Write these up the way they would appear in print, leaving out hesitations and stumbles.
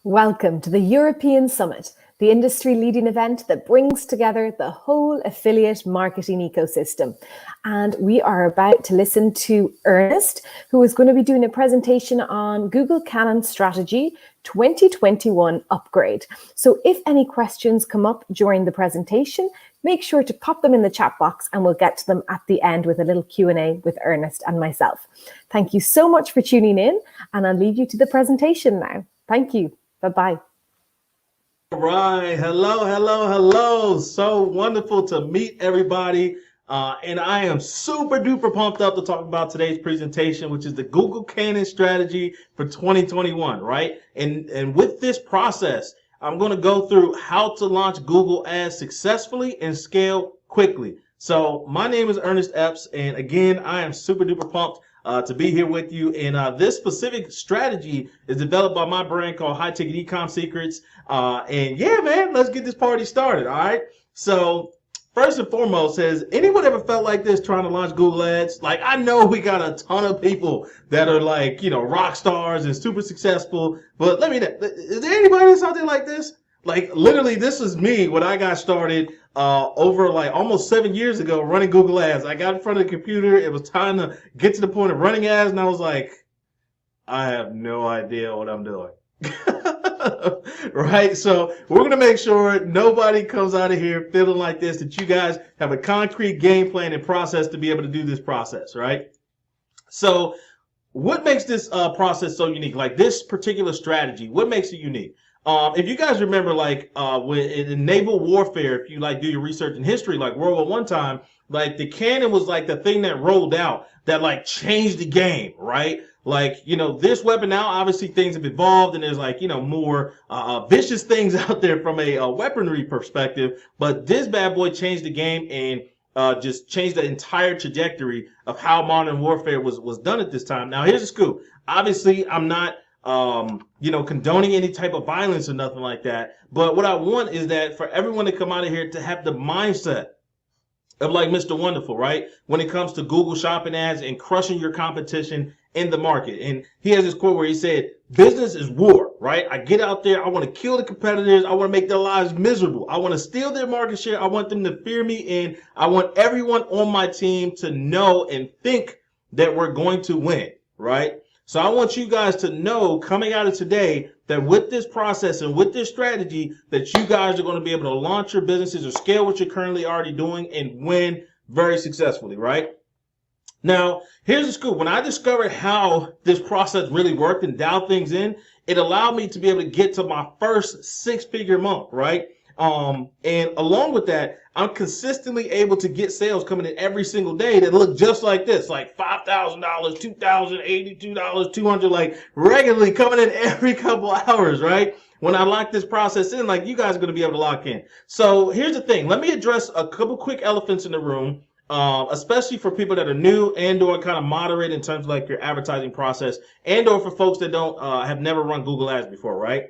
Welcome to the European Summit, the industry-leading event that brings together the whole affiliate marketing ecosystem. And we are about to listen to Earnest, who is going to be doing a presentation on Google Canon Strategy 2021 Upgrade. So if any questions come up during the presentation, make sure to pop them in the chat box and we'll get to them at the end with a little Q&A with Ernest and myself. Thank you so much for tuning in, and I'll leave you to the presentation now. Thank you. Bye-bye. All right. Hello. So wonderful to meet everybody. And I am super duper pumped up to talk about today's presentation, which is the Google Canon strategy for 2021, right? And with this process, I'm going to go through how to launch Google Ads successfully and scale quickly. So my name is Ernest Epps, and again, I am super duper pumped to be here with you. And this specific strategy is developed by my brand called High Ticket Ecom Secrets. And yeah, man, let's get this party started. All right. So first and foremost, has anyone ever felt like this trying to launch Google Ads? Like, I know we got a ton of people that are like, rock stars and super successful, but let me know, is there anybody that's out there like this? Like, literally, this was me when I got started over like almost 7 years ago running Google Ads. I got in front of the computer. It was time to get to the point of running ads, and I was like, I have no idea what I'm doing. Right? So we're going to make sure nobody comes out of here feeling like this, that you guys have a concrete game plan and process to be able to do this process, right? So what makes this process so unique? Like this particular strategy, what makes it unique? If you guys remember, like in naval warfare, if you like do your research in history, like World War I time, like the cannon was like the thing that rolled out that like changed the game, right? Like, this weapon now, obviously things have evolved and there's like, more vicious things out there from a weaponry perspective. But this bad boy changed the game and just changed the entire trajectory of how modern warfare was done at this time. Now, here's the scoop. Obviously, I'm not condoning any type of violence or nothing like that. But what I want is that for everyone to come out of here to have the mindset of like Mr. Wonderful, right? When it comes to Google shopping ads and crushing your competition in the market. And he has this quote where he said, business is war, right? I get out there. I want to kill the competitors. I want to make their lives miserable. I want to steal their market share. I want them to fear me. And I want everyone on my team to know and think that we're going to win, right? So I want you guys to know coming out of today that with this process and with this strategy that you guys are going to be able to launch your businesses or scale what you're currently already doing and win very successfully, right? Now, here's the scoop. When I discovered how this process really worked and dialed things in, it allowed me to be able to get to my first six-figure month, right? And along with that, I'm consistently able to get sales coming in every single day that look just like this, like $5,000, $2,000, $82, $200, like regularly coming in every couple hours, right? When I lock this process in, like you guys are going to be able to lock in. So here's the thing. Let me address a couple quick elephants in the room. Especially for people that are new and or kind of moderate in terms of like your advertising process and or for folks that don't have never run Google Ads before, right?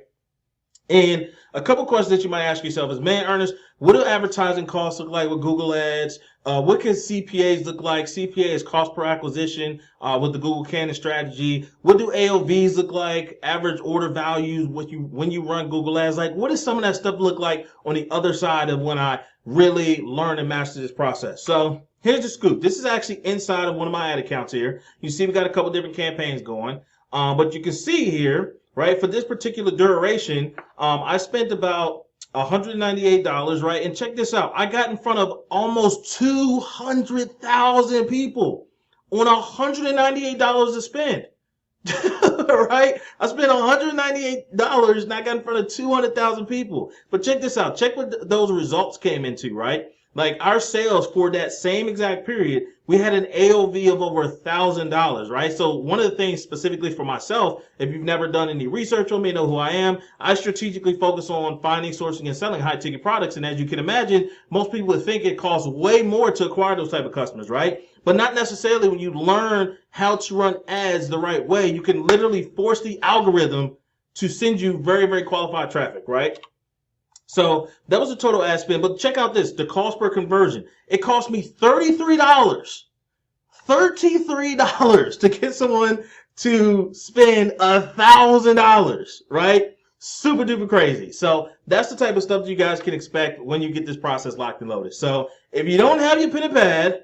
And a couple questions that you might ask yourself is, man, Ernest, what do advertising costs look like with Google Ads? What can CPAs look like? CPA is cost per acquisition with the Google Canon strategy. What do AOVs look like? Average order values when you run Google Ads. Like, what does some of that stuff look like on the other side of when I really learn and master this process? So here's the scoop. This is actually inside of one of my ad accounts here. You see we got a couple different campaigns going. But you can see here, right, for this particular duration, I spent about $198, right? And check this out. I got in front of almost 200,000 people on $198 to spend. Right? I spent $198 and I got in front of 200,000 people. But check this out. Check what those results came into, right? Like our sales for that same exact period, we had an AOV of over $1,000, right? So one of the things specifically for myself, if you've never done any research on me, know who I am. I strategically focus on finding, sourcing, and selling high ticket products. And as you can imagine, most people would think it costs way more to acquire those type of customers, right? But not necessarily. When you learn how to run ads the right way, you can literally force the algorithm to send you very, very qualified traffic, right? So that was the total ad spend. But check out this, the cost per conversion. It cost me $33. $33 to get someone to spend $1,000, right? super duper crazy. So that's the type of stuff that you guys can expect when you get this process locked and loaded. So if you don't have your pen and pad,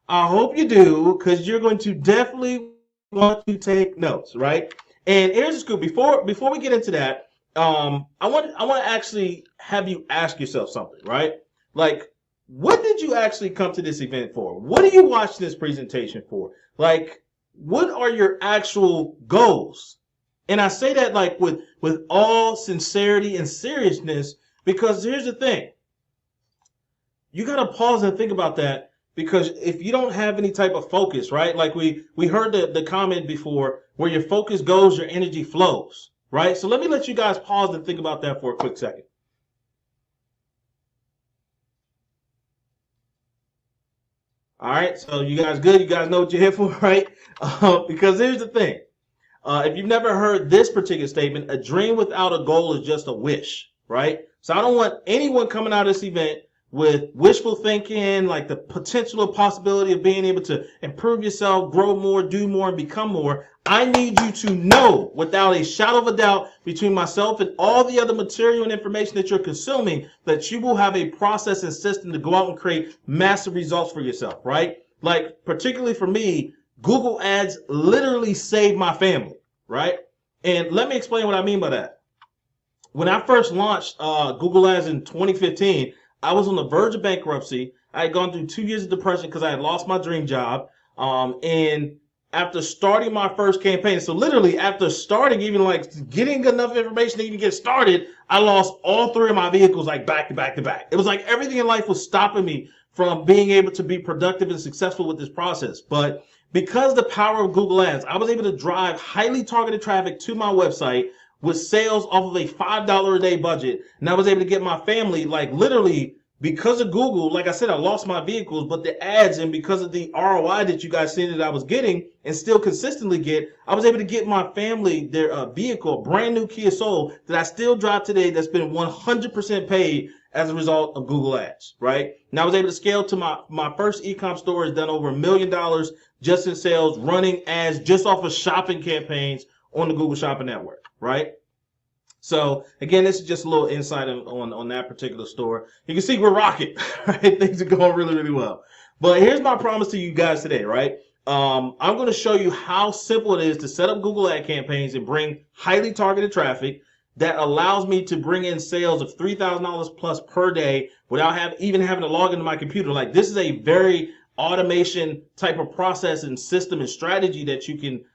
I hope you do, because you're going to definitely want to take notes, right? And here's the scoop. Before we get into that, I want to actually have you ask yourself something, right? Like, what did you actually come to this event for? What are you watching this presentation for? Like, what are your actual goals? And I say that like with all sincerity and seriousness, because here's the thing. You got to pause and think about that, because if you don't have any type of focus, right? Like we heard the comment before, where your focus goes, your energy flows, right? So let me let you guys pause and think about that for a quick second. All right, so you guys good? You guys know what you're here for, right? Because here's the thing. If you've never heard this particular statement, a dream without a goal is just a wish, right? So I don't want anyone coming out of this event with wishful thinking, like the potential or possibility of being able to improve yourself, grow more, do more, and become more. I need you to know without a shadow of a doubt, between myself and all the other material and information that you're consuming, that you will have a process and system to go out and create massive results for yourself, right? Like, particularly for me, Google Ads literally saved my family, right? And let me explain what I mean by that. When I first launched Google Ads in 2015, I was on the verge of bankruptcy. I had gone through 2 years of depression because I had lost my dream job. And after starting my first campaign, so literally after starting, even like getting enough information to even get started, I lost all 3 of my vehicles like back to back to back. It was like everything in life was stopping me from being able to be productive and successful with this process. But because of the power of Google Ads, I was able to drive highly targeted traffic to my website with sales off of a $5 a day budget. And I was able to get my family, like literally, because of Google, like I said, I lost my vehicles, but the ads, and because of the ROI that you guys seen that I was getting and still consistently get, I was able to get my family their vehicle, a brand new Kia Soul that I still drive today, that's been 100% paid as a result of Google Ads, right? And I was able to scale to my first e-com store has done over $1 million just in sales, running ads just off of shopping campaigns on the Google Shopping Network, right? So again, this is just a little insight on that particular store. You can see we're rocking, right? Things are going really, really well. But here's my promise to you guys today, right? I'm going to show you how simple it is to set up Google ad campaigns and bring highly targeted traffic that allows me to bring in sales of $3,000 plus per day without even having to log into my computer. Like, this is a very automation type of process and system and strategy that you can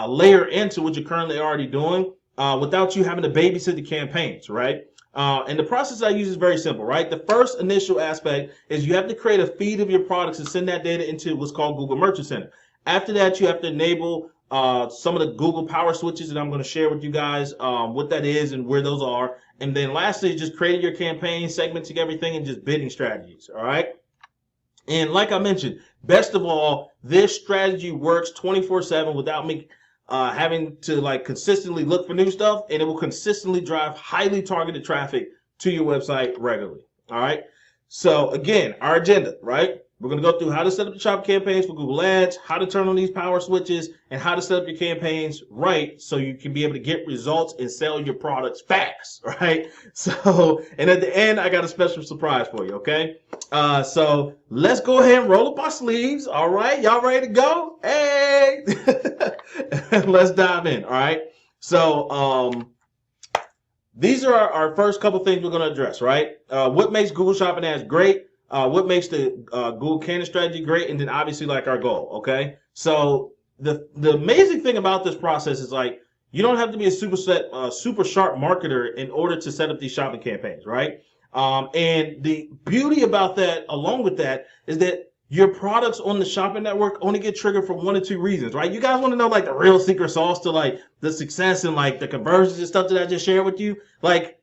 layer into what you're currently already doing without you having to babysit the campaigns, right? And the process I use is very simple, right? The first initial aspect is you have to create a feed of your products and send that data into what's called Google Merchant Center. After that, you have to enable some of the Google power switches that I'm going to share with you guys, what that is and where those are. And then lastly, just creating your campaign, segmenting everything, and just bidding strategies, all right? And like I mentioned, best of all, this strategy works 24/7 without me having to like consistently look for new stuff, and it will consistently drive highly targeted traffic to your website regularly. All right. So again, our agenda, right? We're going to go through how to set up the shop campaigns for Google Ads, how to turn on these power switches, and how to set up your campaigns right so you can be able to get results and sell your products fast, right? So, and at the end, I got a special surprise for you, okay? So let's go ahead and roll up our sleeves, all right? Y'all ready to go? Hey! Let's dive in, all right? So, these are our first couple things we're going to address, right? What makes Google Shopping Ads great? What makes the Google Cannon strategy great, and then obviously like our goal, okay? So the amazing thing about this process is like you don't have to be a super sharp marketer in order to set up these shopping campaigns, right? And the beauty about that, along with that, is that your products on the shopping network only get triggered for 1 or 2 reasons, right? You guys want to know like the real secret sauce to like the success and like the conversions and stuff that I just shared with you? Like,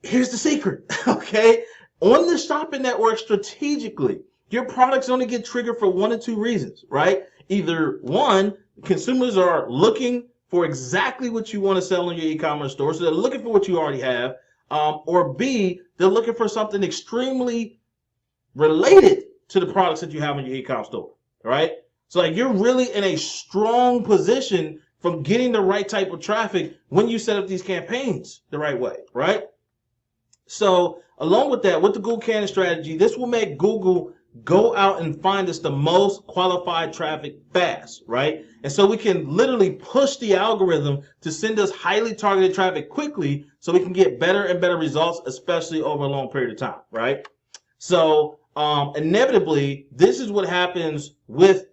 here's the secret, okay? On the shopping network strategically, your products only get triggered for 1 or 2 reasons, right? Either 1, consumers are looking for exactly what you want to sell in your e-commerce store, so they're looking for what you already have, or B, they're looking for something extremely related to the products that you have in your e-com store, right? So like you're really in a strong position from getting the right type of traffic when you set up these campaigns the right way, right? So along with that, with the Google Cannon strategy, this will make Google go out and find us the most qualified traffic fast, right? And so we can literally push the algorithm to send us highly targeted traffic quickly so we can get better and better results, especially over a long period of time, right? So inevitably, this is what happens with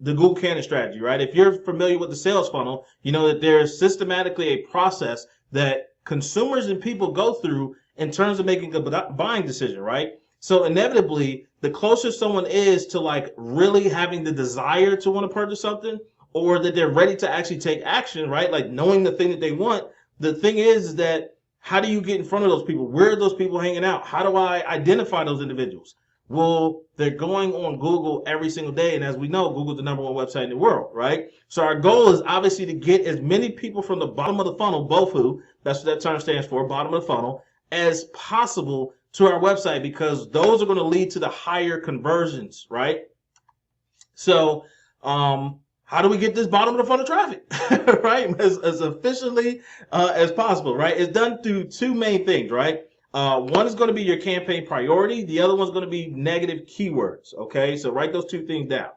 the Google Cannon strategy, right? If you're familiar with the sales funnel, you know that there's systematically a process that consumers and people go through in terms of making a buying decision, right? So inevitably, the closer someone is to like really having the desire to want to purchase something, or that they're ready to actually take action, right? Like knowing the thing that they want. The thing is that how do you get in front of those people? Where are those people hanging out? How do I identify those individuals? Well, they're going on Google every single day. And as we know, Google's the #1 website in the world, right? So our goal is obviously to get as many people from the bottom of the funnel, BOFU, that's what that term stands for, bottom of the funnel, as possible to our website, because those are going to lead to the higher conversions, right? So, how do we get this bottom of the funnel traffic, right? As efficiently as possible, right? It's done through two main things, right? One is going to be your campaign priority. The other one's going to be negative keywords, okay? So write those two things down.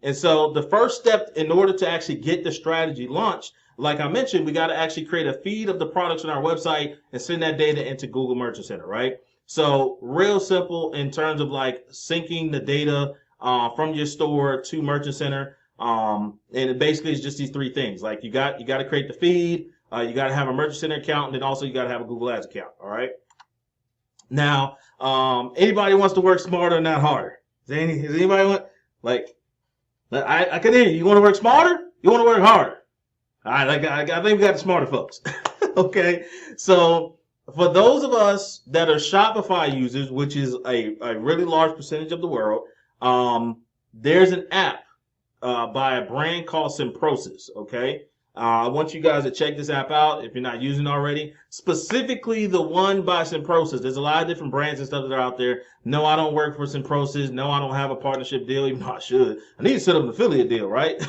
And so the first step in order to actually get the strategy launched, like I mentioned, we got to actually create a feed of the products on our website and send that data into Google Merchant Center, right? So real simple in terms of like syncing the data from your store to Merchant Center. And it basically is just these three things. Like you got to create the feed, you got to have a Merchant Center account, and then also you got to have a Google Ads account, all right? Now, anybody wants to work smarter, not harder? Does anybody want, like, I can hear you. You want to work smarter? You want to work harder? All right, I think we got the smarter folks. Okay, so for those of us that are Shopify users, which is a really large percentage of the world, there's an app by a brand called Simprosys, okay? I want you guys to check this app out if you're not using it already. Specifically, the one by Simprosys. There's a lot of different brands and stuff that are out there. No, I don't work for Simprosys. No, I don't have a partnership deal, even though I should. I need to set up an affiliate deal, right?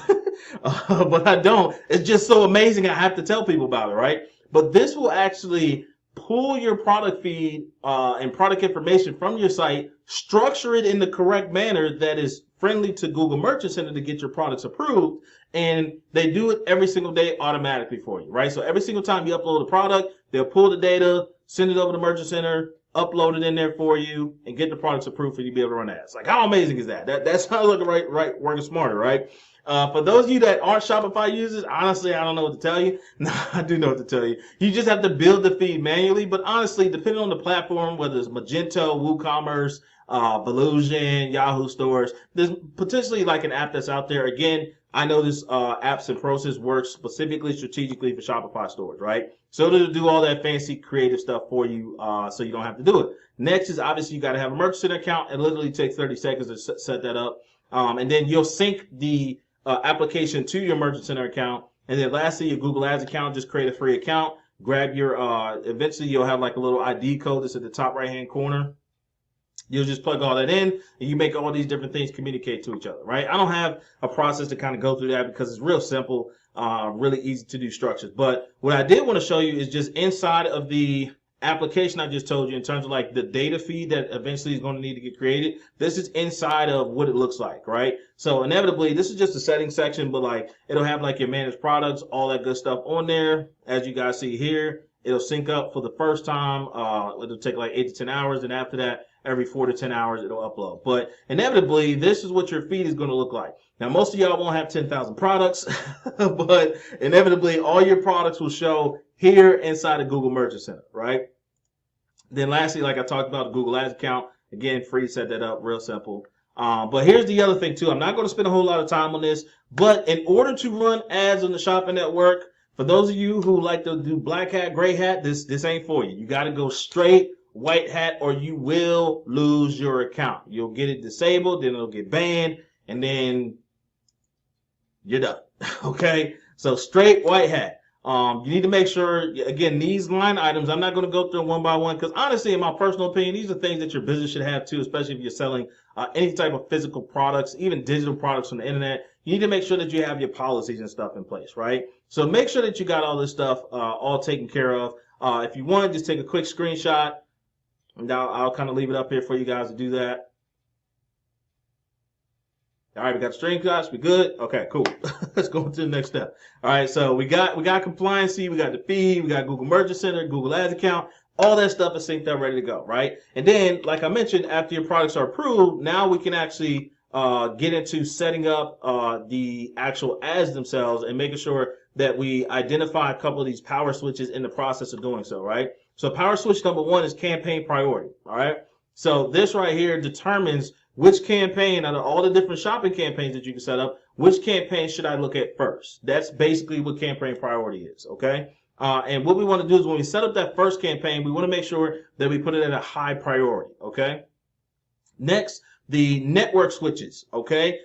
But I don't. It's just so amazing I have to tell people about it, right? But this will actually pull your product feed and product information from your site, structure it in the correct manner that is friendly to Google Merchant Center to get your products approved, and they do it every single day automatically for you, right? So every single time you upload a product, they'll pull the data, send it over to Merchant Center, upload it in there for you, and get the products approved for you to be able to run ads. Like, how amazing is that? That sounds like the right working smarter, right? For those of you that aren't Shopify users, honestly, I don't know what to tell you. No, I do know what to tell you. You just have to build the feed manually. But honestly, depending on the platform, whether it's Magento, WooCommerce, Volusion, Yahoo stores, there's potentially like an app that's out there. Again, I know this apps and process works specifically strategically for Shopify stores, right? So to do all that fancy creative stuff for you, so you don't have to do it. Next is obviously you got to have a Merchant Center account. It literally takes 30 seconds to set that up. And then you'll sync the application to your Merchant Center account. And then lastly, your Google Ads account, just create a free account. Grab your, eventually you'll have like a little ID code that's at the top right-hand corner. You'll just plug all that in, and you make all these different things communicate to each other, right? I don't have a process to kind of go through that because it's real simple, really easy to do structures. But what I did want to show you is just inside of the application I just told you in terms of like the data feed that eventually is going to need to get created. This is inside of what it looks like, right? So inevitably, this is just a settings section, but like it'll have like your managed products, all that good stuff on there. As you guys see here, it'll sync up for the first time. It'll take like 8 to 10 hours, and after that, every 4 to 10 hours, it'll upload. But inevitably, this is what your feed is going to look like. Now, most of y'all won't have 10,000 products, but inevitably, all your products will show here inside of Google Merchant Center, right? Then lastly, like I talked about, the Google Ads account. Again, free to set that up, real simple. But here's the other thing, too. I'm not going to spend a whole lot of time on this, but in order to run ads on the shopping network, for those of you who like to do black hat, gray hat, this ain't for you. You got to go straight white hat, or you will lose your account. You'll get it disabled, then it'll get banned, and then you're done. Okay? So straight white hat. You need to make sure, again, these line items, I'm not going to go through them one by one because honestly, in my personal opinion, these are things that your business should have too, especially if you're selling any type of physical products, even digital products on the internet. you need to make sure that you have your policies and stuff in place, right? So make sure that you got all this stuff all taken care of. If you want, just take a quick screenshot, and I'll kind of leave it up here for you guys to do that. All right, we got the screenshots. We good? Okay, cool. Let's go to the next step. All right, so we got compliancy, we got the feed, we got Google Merchant Center, Google Ads account. All that stuff is synced up, ready to go, right? And then, like I mentioned, after your products are approved, now we can actually get into setting up the actual ads themselves and making sure that we identify a couple of these power switches in the process of doing so, right? So power switch number 1 is campaign priority, all right? So this right here determines which campaign out of all the different shopping campaigns that you can set up, which campaign should I look at first? That's basically what campaign priority is, okay? And what we want to do is when we set up that first campaign, we want to make sure that we put it at a high priority, okay? Next, the network switches, okay?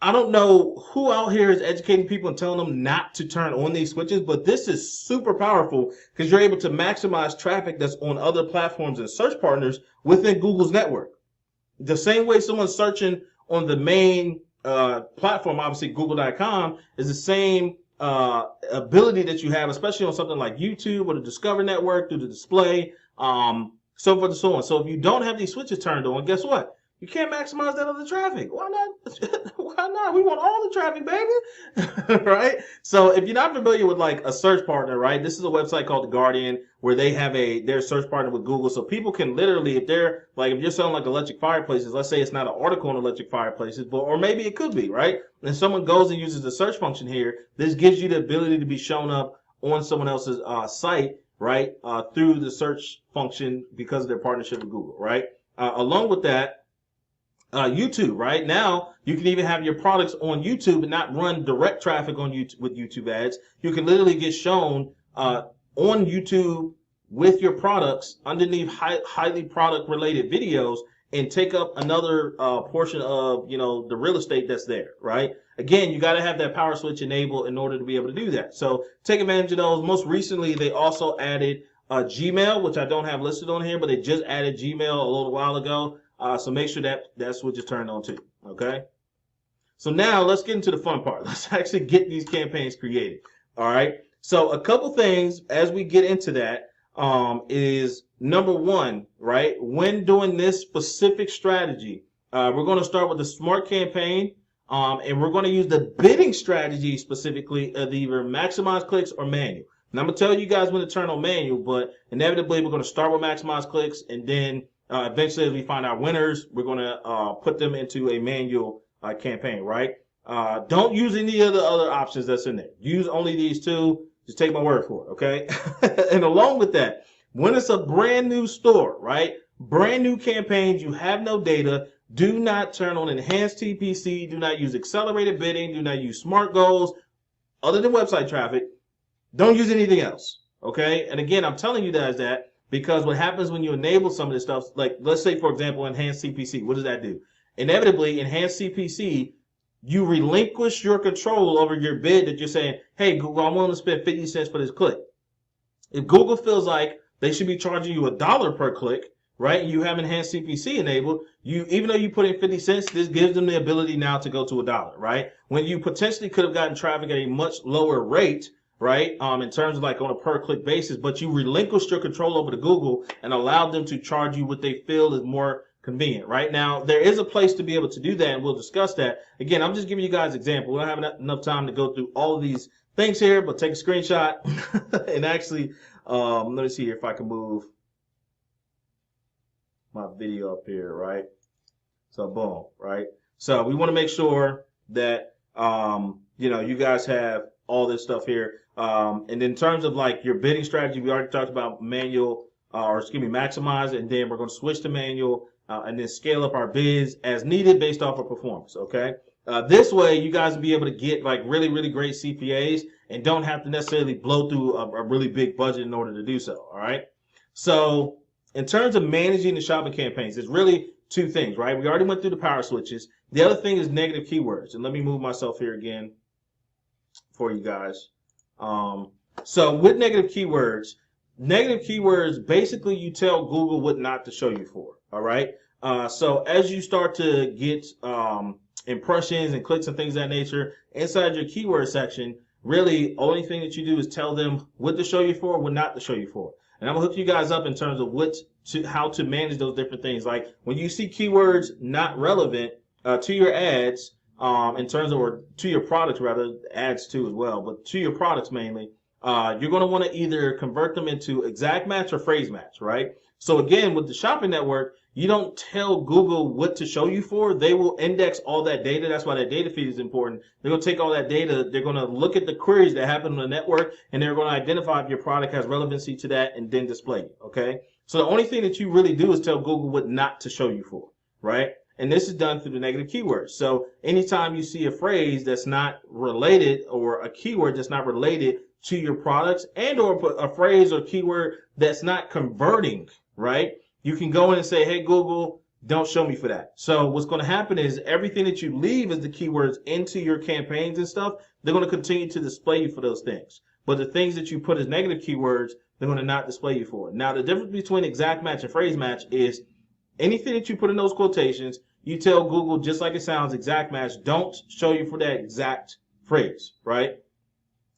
I don't know who out here is educating people and telling them not to turn on these switches, but this is super powerful because you're able to maximize traffic that's on other platforms and search partners within Google's network. The same way someone's searching on the main platform, obviously Google.com, is the same ability that you have, especially on something like YouTube or the Discover Network through the display, so forth and so on. So if you don't have these switches turned on, guess what? You can't maximize that other traffic. Why not? Why not? We want all the traffic, baby. Right? So if you're not familiar with like a search partner, right? This is a website called The Guardian where they have their search partner with Google. So people can literally, if you're selling like electric fireplaces, let's say it's not an article on electric fireplaces, or maybe it could be, right? And someone goes and uses the search function here. This gives you the ability to be shown up on someone else's site, right? Through the search function because of their partnership with Google, right? Along with that, YouTube, right? Now, you can even have your products on YouTube and not run direct traffic on YouTube with YouTube ads. You can literally get shown on YouTube with your products underneath highly product-related videos and take up another portion of, the real estate that's there, right? Again, you got to have that power switch enabled in order to be able to do that. So take advantage of those. Most recently, they also added Gmail, which I don't have listed on here, but they just added Gmail a little while ago. So make sure that switch is turned on too, okay? So now let's get into the fun part. Let's actually get these campaigns created, all right? So a couple things as we get into that is number 1, right? When doing this specific strategy, we're going to start with the smart campaign, and we're going to use the bidding strategy specifically of either maximize clicks or manual. And I'm going to tell you guys when to turn on manual, but inevitably we're going to start with maximize clicks, and then eventually, as we find our winners, we're going to put them into a manual campaign, right? Don't use any of the other options that's in there. Use only these 2. Just take my word for it, okay? And along with that, when it's a brand new store, right? Brand new campaigns, you have no data. Do not turn on enhanced TPC. Do not use accelerated bidding. Do not use smart goals. Other than website traffic, don't use anything else, okay? And again, I'm telling you guys that because what happens when you enable some of this stuff, like let's say, for example, enhanced CPC, what does that do? Inevitably, enhanced CPC, you relinquish your control over your bid that you're saying, hey, Google, I'm willing to spend 50 cents for this click. If Google feels like they should be charging you $1 per click, right, and you have enhanced CPC enabled, even though you put in 50 cents, this gives them the ability now to go to $1, right? When you potentially could have gotten traffic at a much lower rate, right, in terms of like on a per-click basis, but you relinquished your control over to Google and allowed them to charge you what they feel is more convenient, right? Now, there is a place to be able to do that, and we'll discuss that. Again, I'm just giving you guys an example. We don't have enough time to go through all of these things here, but take a screenshot and actually, let me see here if I can move my video up here, right? So, boom, right? So, we want to make sure that, you guys have all this stuff here. And in terms of like your bidding strategy, we already talked about manual, maximize, and then we're going to switch to manual and then scale up our bids as needed based off of performance, okay? This way, you guys will be able to get like really, really great CPAs and don't have to necessarily blow through a really big budget in order to do so, all right? So in terms of managing the shopping campaigns, it's really 2 things, right? We already went through the power switches. The other thing is negative keywords. And let me move myself here again for you guys. So with negative keywords, basically you tell Google what not to show you for, all right? So as you start to get impressions and clicks and things of that nature inside your keyword section, really only thing that you do is tell them what to show you for, what not to show you for. And I'm gonna hook you guys up in terms of how to manage those different things. Like when you see keywords not relevant to your ads, in terms of, or to your products rather, ads too as well, but to your products mainly, you're going to want to either convert them into exact match or phrase match, right? So again, with the shopping network, you don't tell Google what to show you for. They will index all that data. That's why that data feed is important. They're going to take all that data. They're going to look at the queries that happen on the network, and they're going to identify if your product has relevancy to that and then display it, okay? So the only thing that you really do is tell Google what not to show you for, right? And this is done through the negative keywords. So anytime you see a phrase that's not related, or a keyword that's not related to your products, and or a phrase or keyword that's not converting, right? You can go in and say, hey, Google, don't show me for that. So what's going to happen is everything that you leave as the keywords into your campaigns and stuff, they're going to continue to display you for those things. But the things that you put as negative keywords, they're going to not display you for. Now, the difference between exact match and phrase match is anything that you put in those quotations, you tell Google, just like it sounds, exact match, don't show you for that exact phrase, right?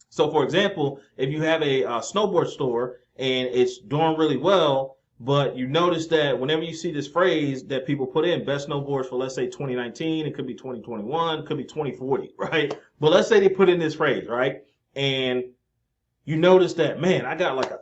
So, for example, if you have a snowboard store and it's doing really well, but you notice that whenever you see this phrase that people put in, best snowboards for, let's say, 2019, it could be 2021, it could be 2040, right? But let's say they put in this phrase, right? And you notice that, man, I got like a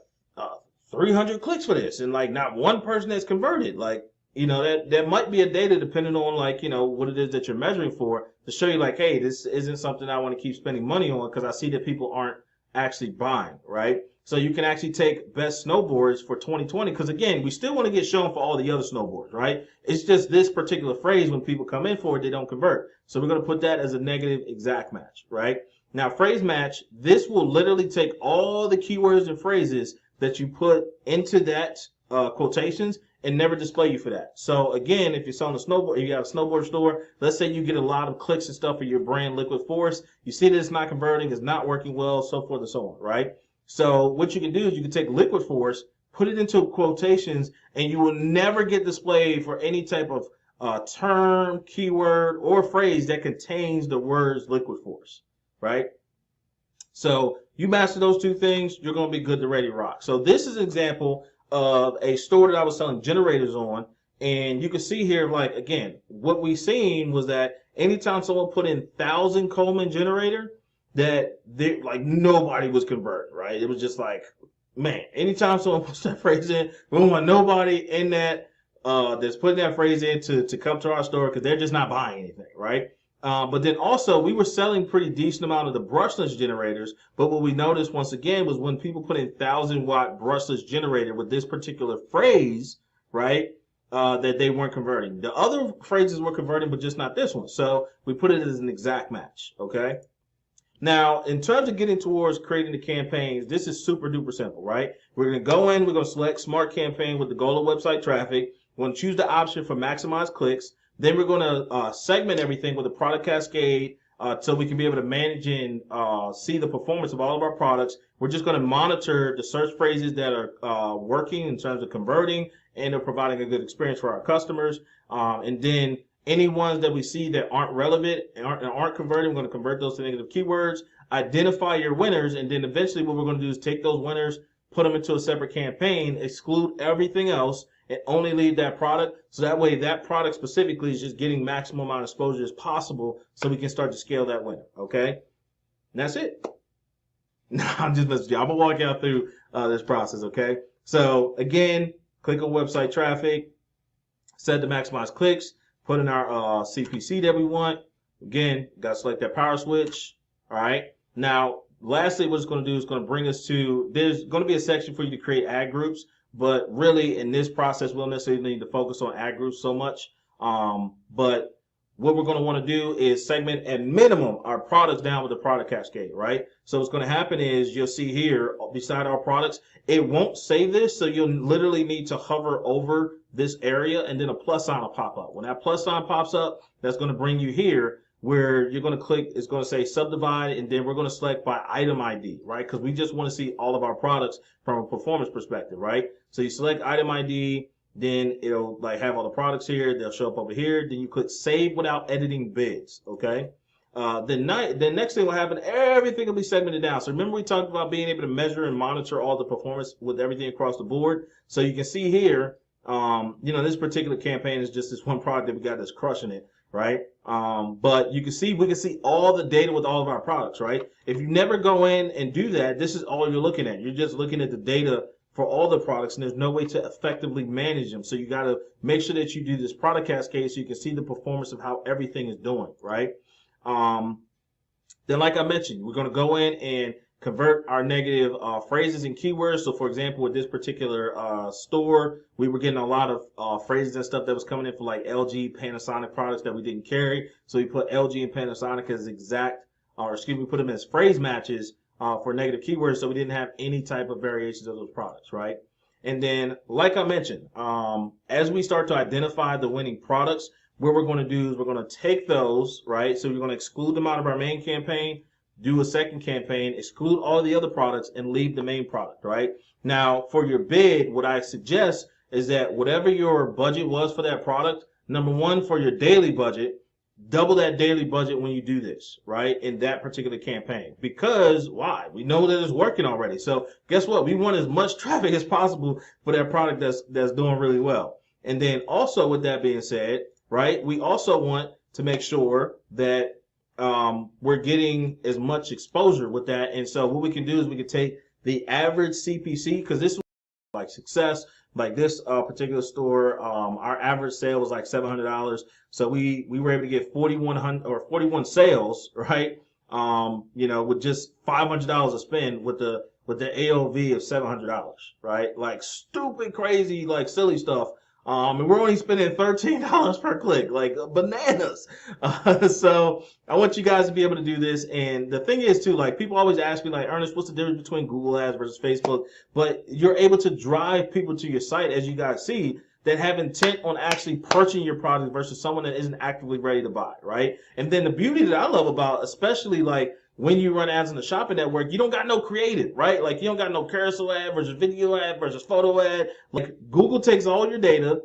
300 clicks for this, and like not one person that's converted. Like, you know, that might be a data depending on, like, you know, what it is that you're measuring for, to show you like, hey, this isn't something I want to keep spending money on because I see that people aren't actually buying, right? So you can actually take best snowboards for 2020, because again, we still want to get shown for all the other snowboards, right? It's just this particular phrase, when people come in for it, they don't convert. So we're going to put that as a negative exact match, right? Now, phrase match, this will literally take all the keywords and phrases that you put into that quotations and never display you for that. So again, if you're selling a snowboard, if you have a snowboard store, let's say you get a lot of clicks and stuff for your brand Liquid Force, you see that it's not converting, it's not working well, so forth and so on, right? So what you can do is you can take Liquid Force, put it into quotations, and you will never get displayed for any type of term, keyword, or phrase that contains the words Liquid Force, right? So you master those two things, you're going to be good to ready to rock. So this is an example of a store that I was selling generators on, and you can see here, like, again, what we seen was that anytime someone put in 1,000 Coleman generator, that they, like, nobody was converting, right? It was just like, man, anytime someone puts that phrase in, we don't want nobody in that that's putting that phrase in to come to our store, because they're just not buying anything, right? But then also, we were selling pretty decent amount of the brushless generators, but what we noticed once again was when people put in 1,000-watt brushless generator with this particular phrase, right, that they weren't converting. The other phrases were converting, but just not this one. So we put it as an exact match, okay? Now, in terms of getting towards creating the campaigns, this is super duper simple, right? We're going to go in, we're going to select Smart Campaign with the goal of website traffic. We're going to choose the option for maximize clicks. Then we're going to segment everything with a product cascade so we can be able to manage and see the performance of all of our products. We're just going to monitor the search phrases that are working in terms of converting and are providing a good experience for our customers. And then any ones that we see that aren't relevant and aren't converting, we're going to convert those to negative keywords, identify your winners, and then eventually what we're going to do is take those winners, put them into a separate campaign, exclude everything else, and only leave that product. So that way that product specifically is just getting maximum amount of exposure as possible, so we can start to scale that winner, okay? And that's it. Now, I'm just messing with you. I'm going to walk y'all through this process, okay? So again, click on website traffic, set to maximize clicks, put in our CPC that we want. Again, got to select that power switch. All right. Now, lastly, what it's going to do is going to bring us to, there's going to be a section for you to create ad groups, but really in this process, we don't necessarily need to focus on ad groups so much. But what we're going to want to do is segment at minimum our products down with the product cascade, right? So what's going to happen is you'll see here beside our products, it won't save this. So you'll literally need to hover over this area, and then a plus sign will pop up. When that plus sign pops up, that's going to bring you here where you're going to click, it's going to say subdivide, and then we're going to select by item ID, right? Because we just want to see all of our products from a performance perspective, right? So you select item ID, Then it'll like have all the products here. They'll show up over here. Then you click save without editing bids. Okay. Then next thing will happen, everything will be segmented down. So remember we talked about being able to measure and monitor all the performance with everything across the board. So you can see here, this particular campaign is just this one product that we got that's crushing it, right? But we can see all the data with all of our products, right? If you never go in and do that, this is all you're looking at. You're just looking at the data for all the products, and there's no way to effectively manage them. So you got to make sure that you do this product cascade so you can see the performance of how everything is doing, right? Then, like I mentioned, we're going to go in and convert our negative phrases and keywords. So, for example, with this particular store, we were getting a lot of phrases and stuff that was coming in for like LG, Panasonic products that we didn't carry. So we put LG and Panasonic as we put them as phrase matches for negative keywords, so we didn't have any type of variations of those products, right? And then, like I mentioned, as we start to identify the winning products, what we're going to do is we're going to take those, right? So we're going to exclude them out of our main campaign, do a second campaign, exclude all the other products, and leave the main product, right? Now, for your bid, what I suggest is that whatever your budget was for that product, number one, for your daily budget, double that daily budget when you do this, right, in that particular campaign. Because, why? We know that it's working already. So guess what? We want as much traffic as possible for that product that's doing really well. And then also with that being said, right, we also want to make sure that we're getting as much exposure with that. And so what we can do is we can take the average CPC, because this was like success, like this particular store, our average sale was like $700. So we were able to get 41 sales, right? With just $500 to spend with the AOV of $700, right? Like stupid, crazy, like silly stuff. And we're only spending $13 per click, like bananas. So I want you guys to be able to do this. And the thing is too, like people always ask me like, Ernest, what's the difference between Google ads versus Facebook? But you're able to drive people to your site, as you guys see, that have intent on actually purchasing your product versus someone that isn't actively ready to buy, right? And then the beauty that I love about, especially like when you run ads in the shopping network, you don't got no creative, right? Like you don't got no carousel ad versus video ad versus photo ad. Like Google takes all your data,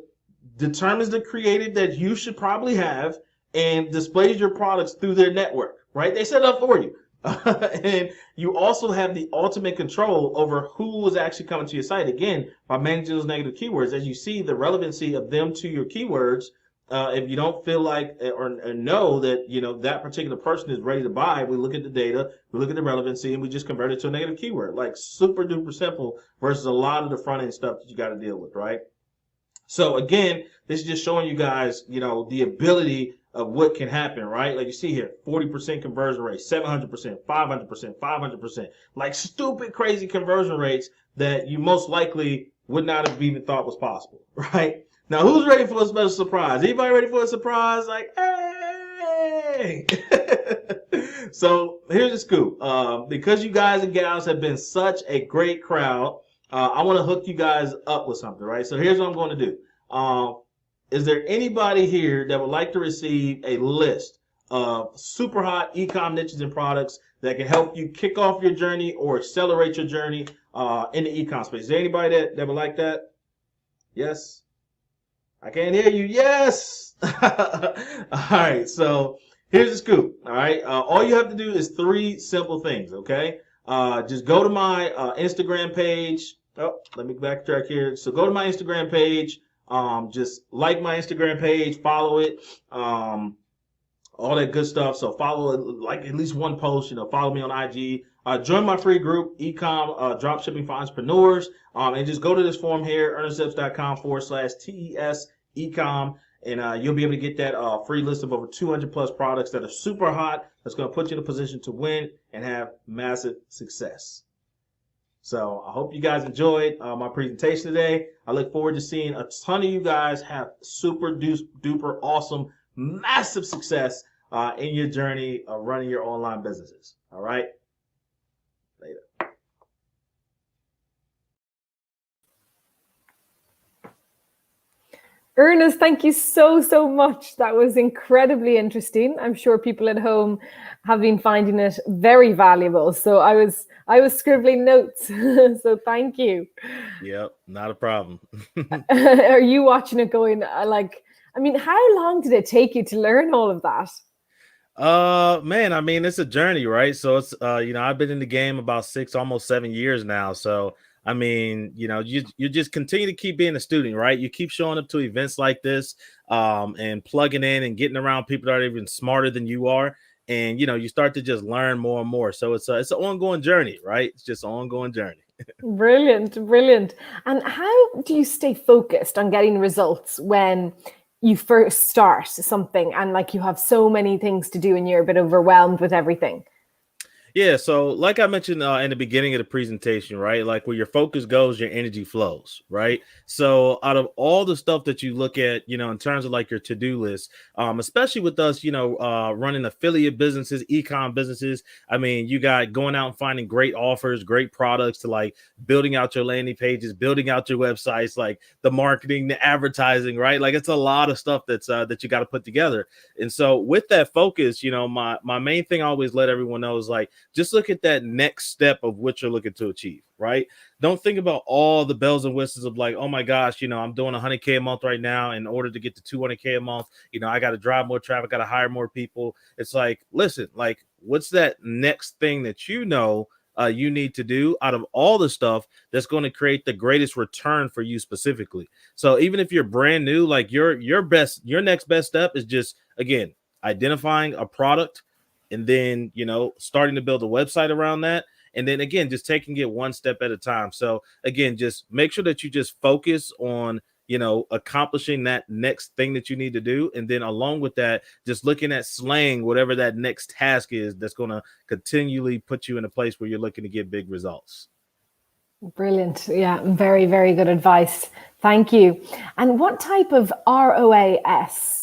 determines the creative that you should probably have, and displays your products through their network, right? They set it up for you. And you also have the ultimate control over who is actually coming to your site, again, by managing those negative keywords. As you see the relevancy of them to your keywords, if you don't feel like or know that that particular person is ready to buy, we look at the data, we look at the relevancy, and we just convert it to a negative keyword. Like super duper simple versus a lot of the front end stuff that you got to deal with, right? So again, this is just showing you guys, the ability of what can happen, right? Like you see here, 40% conversion rate, 700%, 500%, 500%, like stupid crazy conversion rates that you most likely would not have even thought was possible, right? Now, who's ready for a special surprise? Anybody ready for a surprise? Like, hey! So here's the scoop. Because you guys and gals have been such a great crowd, I want to hook you guys up with something, right? So here's what I'm going to do. Is there anybody here that would like to receive a list of super hot e-com niches and products that can help you kick off your journey or accelerate your journey in the e-com space? Is there anybody that would like that? Yes? I can't hear you. Yes! All right, so here's the scoop, all right? All you have to do is 3 simple things, okay? Just go to my Instagram page. Oh, let me backtrack here. So go to my Instagram page. Just like my Instagram page, follow it, all that good stuff. So follow it, like at least one post, follow me on IG. Join my free group, Ecom Dropshipping for Entrepreneurs. And just go to this form here, earnestepps.com/TES Ecom. And you'll be able to get that free list of over 200 plus products that are super hot. That's going to put you in a position to win and have massive success. So I hope you guys enjoyed my presentation today. I look forward to seeing a ton of you guys have super duper awesome, massive success in your journey of running your online businesses. All right. Later. Ernest, thank you so much. That was incredibly interesting. I'm sure people at home have been finding it very valuable. So I was scribbling notes. So thank you. Yep, not a problem. Are you watching it going I mean, how long did it take you to learn all of that? Man, I mean, it's a journey, right? So it's I've been in the game about almost 7 years now. So I mean, you just continue to keep being a student, right? You keep showing up to events like this, and plugging in and getting around people that are even smarter than you are, and you start to just learn more and more. So it's an ongoing journey, right? It's just an ongoing journey. Brilliant, brilliant. And how do you stay focused on getting results when you first start something and like you have so many things to do and you're a bit overwhelmed with everything? Yeah, so like I mentioned in the beginning of the presentation, right? Like where your focus goes, your energy flows, right? So out of all the stuff that you look at, in terms of like your to-do list, especially with us, running affiliate businesses, e-com businesses. I mean, you got going out and finding great offers, great products, to like building out your landing pages, building out your websites, like the marketing, the advertising, right? Like it's a lot of stuff that you got to put together. And so with that focus, my main thing I always let everyone know is like, just look at that next step of what you're looking to achieve, right? Don't think about all the bells and whistles of like, oh my gosh, I'm doing 100K a month right now. In order to get to 200K a month, I got to drive more traffic, got to hire more people. It's like, listen, like, what's that next thing that you need to do out of all the stuff that's going to create the greatest return for you specifically? So even if you're brand new, like your next best step is just, again, identifying a product, and then starting to build a website around that, and then again just taking it one step at a time. So again, just make sure that you just focus on accomplishing that next thing that you need to do, and then along with that, just looking at slaying whatever that next task is that's going to continually put you in a place where you're looking to get big results. Brilliant. Yeah, very, very good advice. Thank you. And what type of ROAS,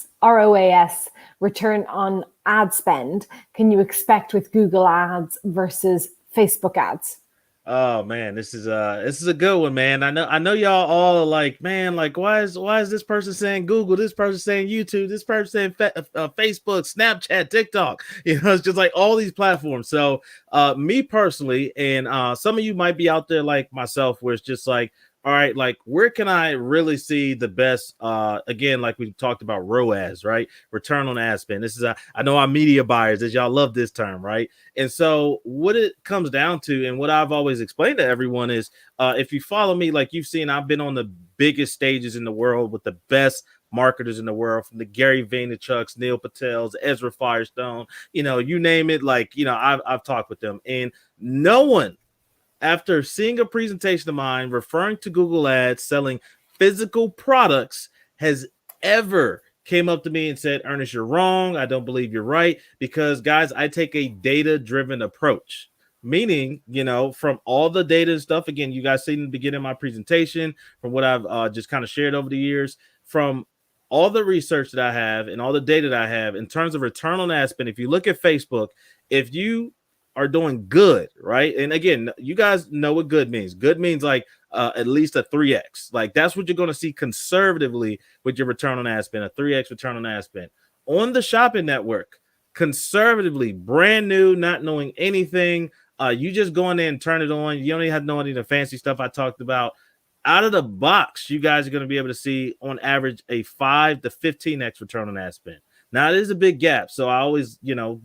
return on ad spend, can you expect with Google Ads versus Facebook ads? Oh man, this is a good one, man. I know y'all all are like, man, like why is this person saying Google, this person saying YouTube, this person saying Facebook, Snapchat, TikTok? It's just like all these platforms. So me personally, and some of you might be out there like myself, where it's just like, all right, like where can I really see the best? Again, like we talked about ROAS, right? Return on ad spend. This is I know our media buyers, as y'all love this term, right? And so what it comes down to, and what I've always explained to everyone is, if you follow me, like you've seen, I've been on the biggest stages in the world with the best marketers in the world, from the Gary Vaynerchuk's, Neil Patel's, Ezra Firestone, you name it. Like, I've talked with them, and no one, after seeing a presentation of mine referring to Google Ads selling physical products, has ever came up to me and said, Ernest, you're wrong. I don't believe you're right. Because, guys, I take a data-driven approach. Meaning, from all the data and stuff, again, you guys seen in the beginning of my presentation, from what I've just kind of shared over the years, from all the research that I have and all the data that I have in terms of return on ad spend. If you look at Facebook, if you are doing good, right? And again, you guys know what good means. Good means like at least a 3x. Like that's what you're going to see conservatively with your return on ad spend, a 3x return on ad spend. On the shopping network, conservatively, brand new, not knowing anything, you just go in there and turn it on. You don't even have to know any of the fancy stuff I talked about. Out of the box, you guys are going to be able to see on average a 5 to 15x return on ad spend. Now it is a big gap, so I always,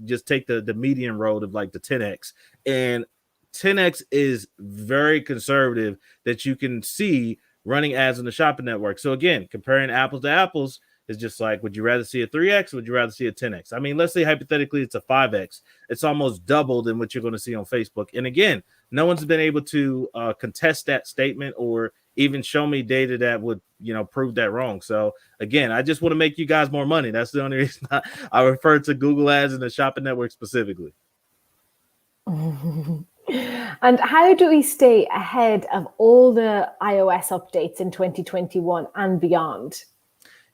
just take the median road of like the 10x, and 10x is very conservative that you can see running ads on the shopping network. So again, comparing apples to apples is just like, would you rather see a 3x? Would you rather see a 10x? I mean, let's say hypothetically it's a 5x. It's almost double than what you're going to see on Facebook. And again, no one's been able to contest that statement or even show me data that would, prove that wrong. So again, I just want to make you guys more money. That's the only reason I refer to Google Ads and the shopping network specifically. And how do we stay ahead of all the iOS updates in 2021 and beyond?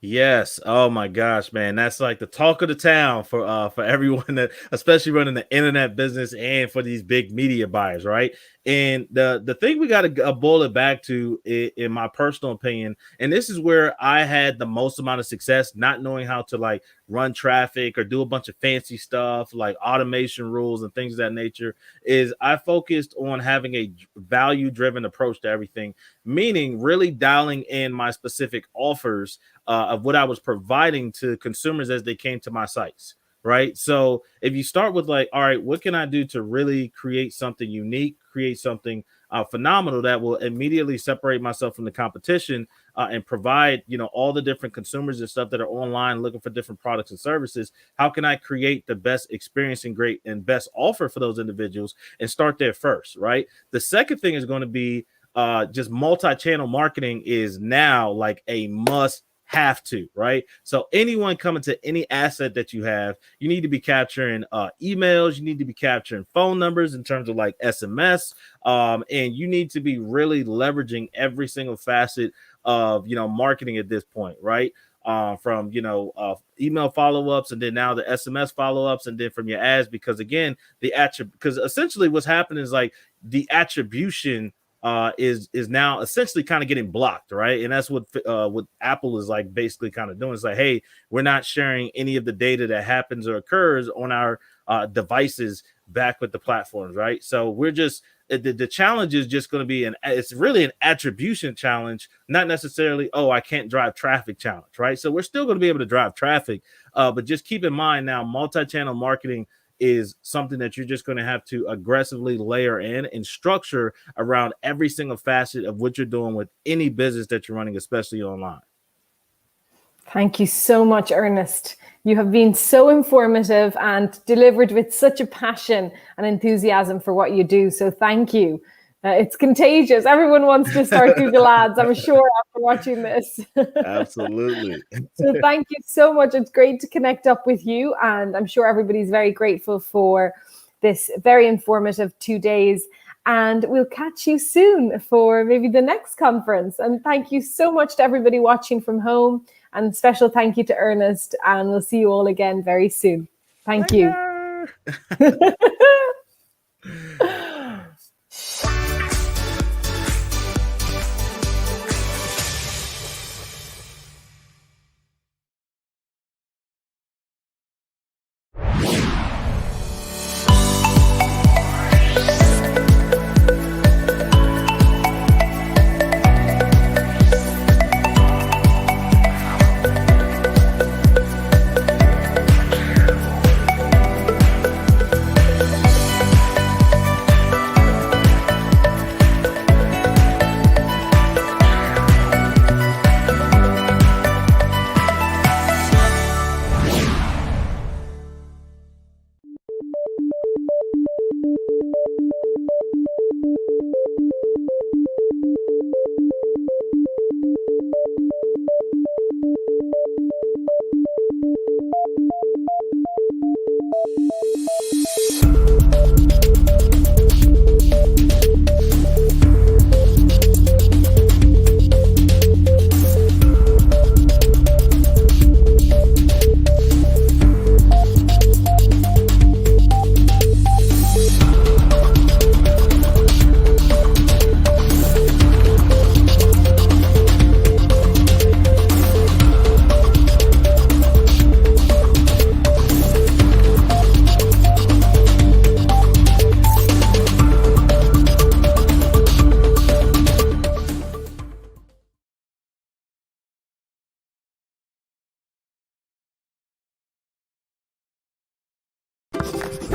Yes. Oh my gosh, man. That's like the talk of the town for everyone that especially running the internet business and for these big media buyers, right? And the thing we got to boil it back to in my personal opinion, and this is where I had the most amount of success, not knowing how to like run traffic or do a bunch of fancy stuff like automation rules and things of that nature, is I focused on having a value driven approach to everything, meaning really dialing in my specific offers of what I was providing to consumers as they came to my sites, right? So if you start with like, all right, what can I do to really create something unique, create something phenomenal that will immediately separate myself from the competition and provide, all the different consumers and stuff that are online looking for different products and services. How can I create the best experience and great and best offer for those individuals and start there first, right? The second thing is going to be just multi-channel marketing is now like a must have to, right? So anyone coming to any asset that you have, you need to be capturing emails, you need to be capturing phone numbers in terms of like SMS, and you need to be really leveraging every single facet of marketing at this point, right? From email follow-ups, and then now the SMS follow-ups, and then from your ads, because again, because essentially what's happening is like the attribution is now essentially kind of getting blocked, right? And that's what Apple is like basically kind of doing. It's like, hey, we're not sharing any of the data that happens or occurs on our devices back with the platforms, right? So we're just the challenge is just going to be it's really an attribution challenge, not necessarily I can't drive traffic challenge, right? So we're still going to be able to drive traffic, but just keep in mind now, multi-channel marketing is something that you're just going to have to aggressively layer in and structure around every single facet of what you're doing with any business that you're running, especially online. Thank you so much, Ernest. You have been so informative and delivered with such a passion and enthusiasm for what you do. So thank you. It's contagious. Everyone wants to start Google Ads, I'm sure, after watching this. Absolutely. So thank you so much. It's great to connect up with you. And I'm sure everybody's very grateful for this very informative 2 days. And we'll catch you soon for maybe the next conference. And thank you so much to everybody watching from home. And special thank you to Ernest. And we'll see you all again very soon. Thank you.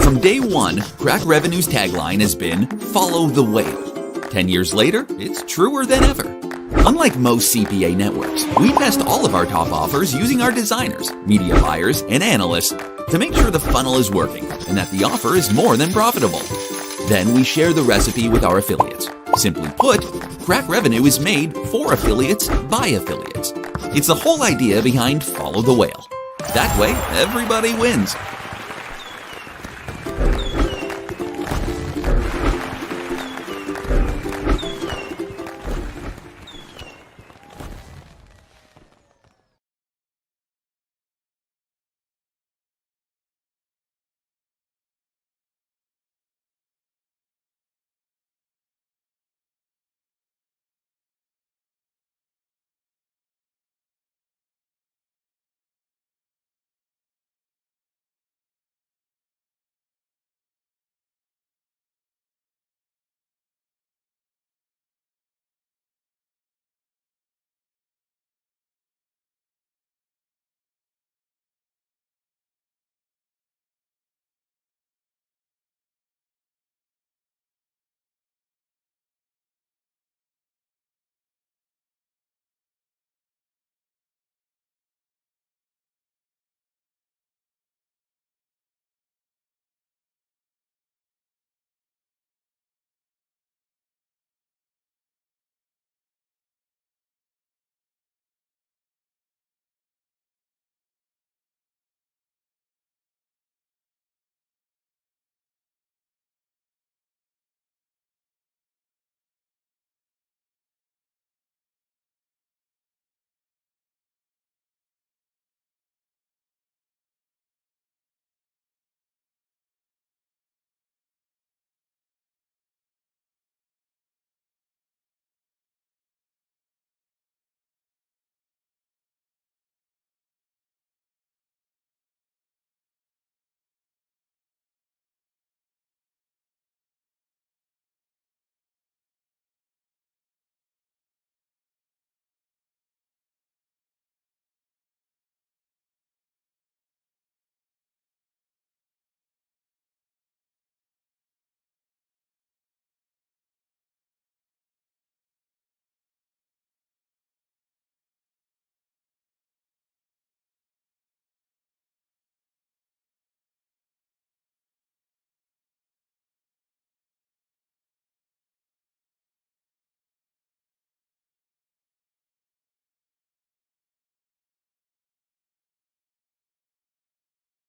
From day one, Crack Revenue's tagline has been, "Follow the whale." 10 years later, it's truer than ever. Unlike most CPA networks, we test all of our top offers using our designers, media buyers, and analysts to make sure the funnel is working and that the offer is more than profitable. Then we share the recipe with our affiliates. Simply put, Crack Revenue is made for affiliates by affiliates. It's the whole idea behind Follow the Whale. That way, everybody wins.